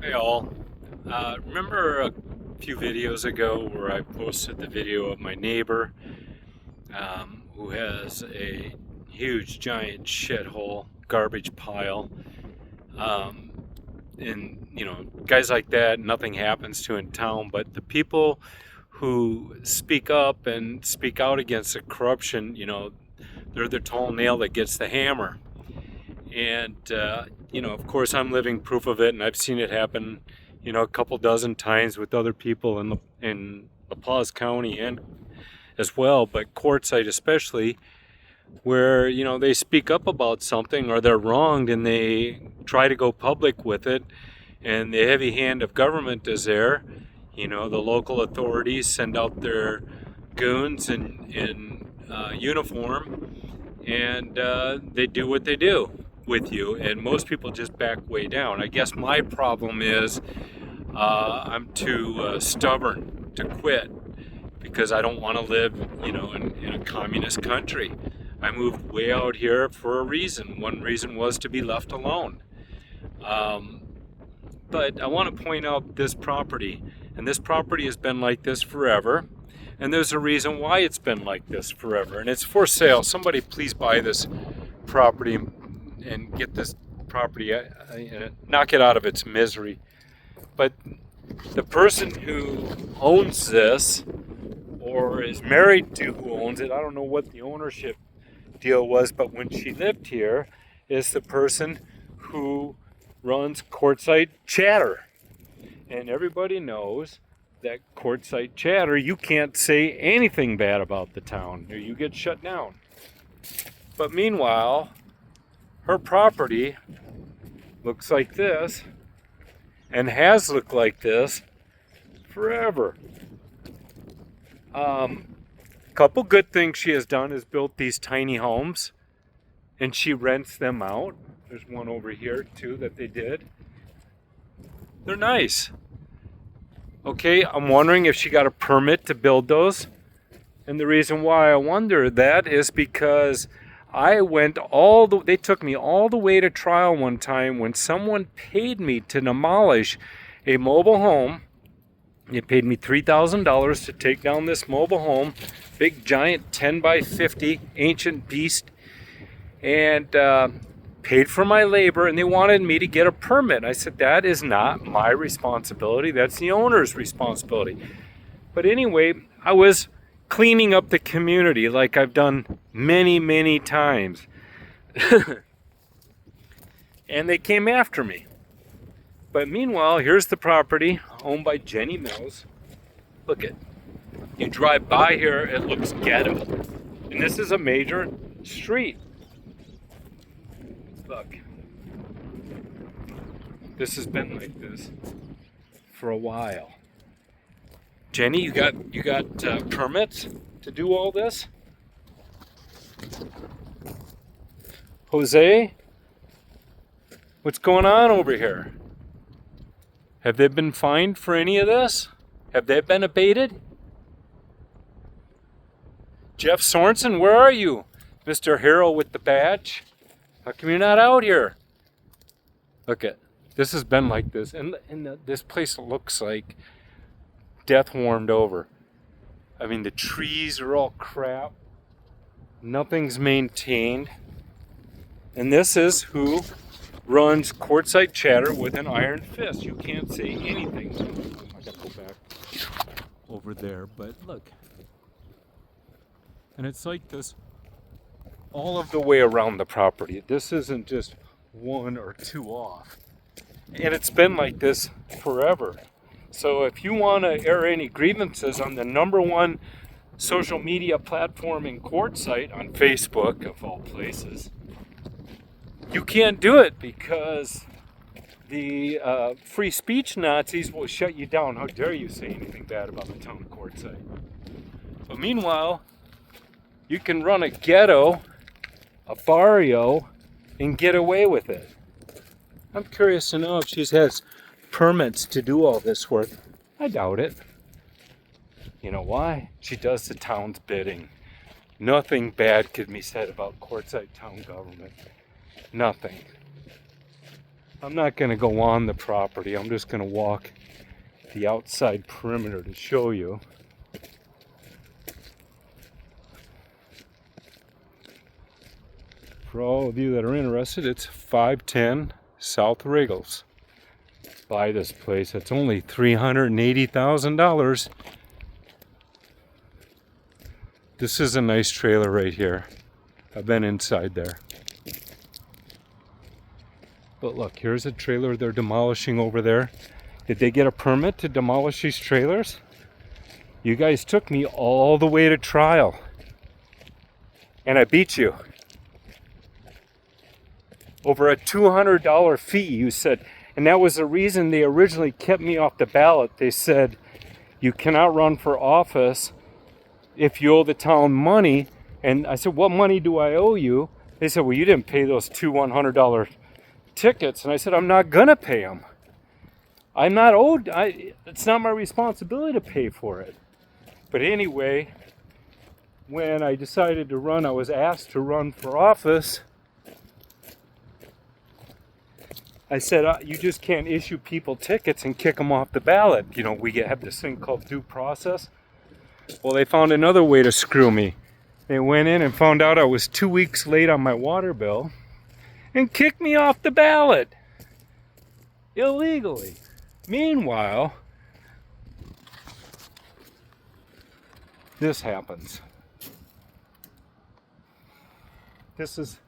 Hey all. Remember a few videos ago where I posted the video of my neighbor who has a huge giant shithole garbage pile? Um, and guys like that, nothing happens to in town, but the people who speak up and speak out against the corruption, they're the tall nail that gets the hammer. And of course, I'm living proof of it, and I've seen it happen, a couple dozen times with other people in La Paz County and as well, but Quartzsite especially, where they speak up about something or they're wronged and they try to go public with it, and the heavy hand of government is there. The local authorities send out their goons in uniform, and they do what they do with you, and most people just back way down. I guess my problem is I'm too stubborn to quit because I don't want to live, in a communist country. I moved way out here for a reason. One reason was to be left alone. But I want to point out this property, and this property has been like this forever. And there's a reason why it's been like this forever, and it's for sale. Somebody please buy this property and get this property, knock it out of its misery. But the person who owns this, or is married to who owns it, I don't know what the ownership deal was, but when she lived here, is the person who runs Quartzsite Chatter. And everybody knows that Quartzsite Chatter, you can't say anything bad about the town or you get shut down. But meanwhile, her property looks like this and has looked like this forever. Couple good things she has done is built these tiny homes, and she rents them out. There's one over here too that they did. They're nice. Okay, I'm wondering if she got a permit to build those. And the reason why I wonder that is because they took me all the way to trial one time when someone paid me to demolish a mobile home. They paid me $3,000 to take down this mobile home, big giant 10 by 50 ancient beast, and paid for my labor, and they wanted me to get a permit. I said, that is not my responsibility. That's the owner's responsibility. But anyway, I was cleaning up the community like I've done many, many times. And they came after me. But meanwhile, here's the property owned by Jenny Mills. Look it. You drive by here, it looks ghetto. And this is a major street. Look. This has been like this for a while. Jenny, you got permits to do all this? Jose, what's going on over here? Have they been fined for any of this? Have they been abated? Jeff Sorensen, where are you? Mr. Hero with the badge? How come you're not out here? Look at this has been like this, and this place looks like death warmed over. I mean, the trees are all crap. Nothing's maintained. And this is who runs Quartzsite Chatter with an iron fist. You can't say anything. I gotta go back over there, but look. And it's like this all of the way around the property. This isn't just one or two off. And it's been like this forever. So if you want to air any grievances on the number one social media platform in Quartzsite, on Facebook of all places, you can't do it because the free speech Nazis will shut you down. How dare you say anything bad about the town of Quartzsite? But meanwhile, you can run a ghetto, a barrio, and get away with it. I'm curious to know if she has permits to do all this work. I doubt it. You know why? She does the town's bidding. Nothing bad could be said about Quartzsite town government. Nothing. I'm not going to go on the property. I'm just going to walk the outside perimeter to show you. For all of you that are interested, it's 510 South Riggles. Buy this place. It's only $380,000. This is a nice trailer right here. I've been inside there. But look, here's a trailer they're demolishing over there. Did they get a permit to demolish these trailers? You guys took me all the way to trial. And I beat you. Over a $200 fee, you said. And that was the reason they originally kept me off the ballot. They said, you cannot run for office if you owe the town money. And I said, what money do I owe you? They said, well, you didn't pay those two $100 tickets. And I said, I'm not gonna pay them. I'm not owed. It's not my responsibility to pay for it. But anyway, when I decided to run, I was asked to run for office. I said, you just can't issue people tickets and kick them off the ballot. You know, we have this thing called due process. Well, they found another way to screw me. They went in and found out I was 2 weeks late on my water bill and kicked me off the ballot illegally. Meanwhile, this happens. This is,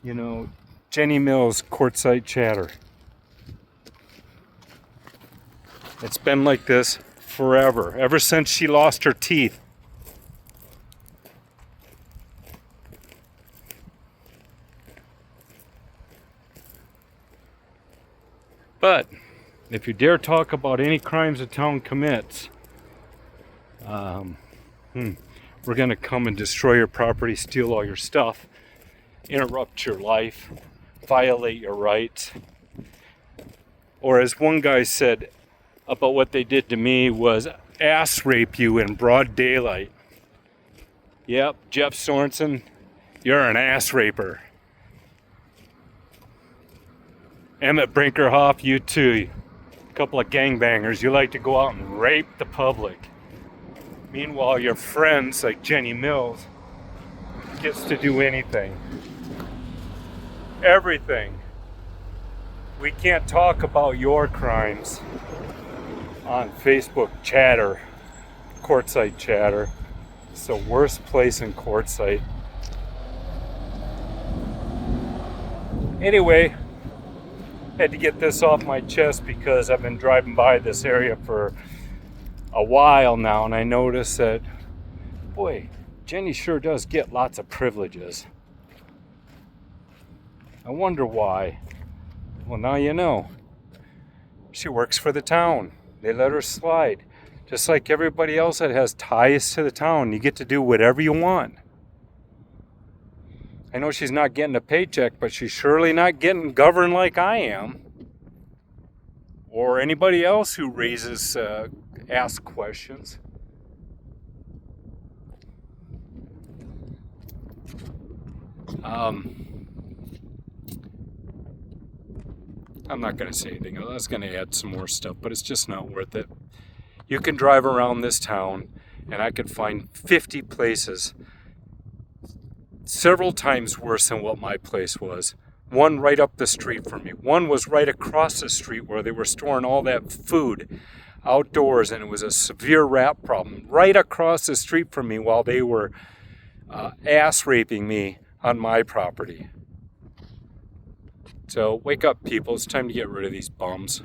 you know, Jenny Mills' Quartzsite chatter. It's been like this forever, ever since she lost her teeth. But if you dare talk about any crimes the town commits, we're going to come and destroy your property, steal all your stuff, interrupt your life, violate your rights. Or as one guy said about what they did to me was ass rape you in broad daylight. Yep, Jeff Sorensen, you're an ass raper. Emmett Brinkerhoff, you too. A couple of gangbangers. You like to go out and rape the public. Meanwhile, your friends like Jenny Mills gets to do anything. Everything. We can't talk about your crimes on Facebook chatter, Quartzsite chatter. It's the worst place in Quartzsite. Anyway, had to get this off my chest because I've been driving by this area for a while now, and I noticed that, boy, Jenny sure does get lots of privileges. I wonder why. Well, now you know. She works for the town. They let her slide. Just like everybody else that has ties to the town, you get to do whatever you want. I know she's not getting a paycheck, but she's surely not getting governed like I am. Or anybody else who asks questions. I'm not going to say anything. I was going to add some more stuff, but it's just not worth it. You can drive around this town, and I could find 50 places several times worse than what my place was. One right up the street from me. One was right across the street where they were storing all that food outdoors, and it was a severe rat problem. Right across the street from me while they were ass raping me on my property. So wake up, people. It's time to get rid of these bums.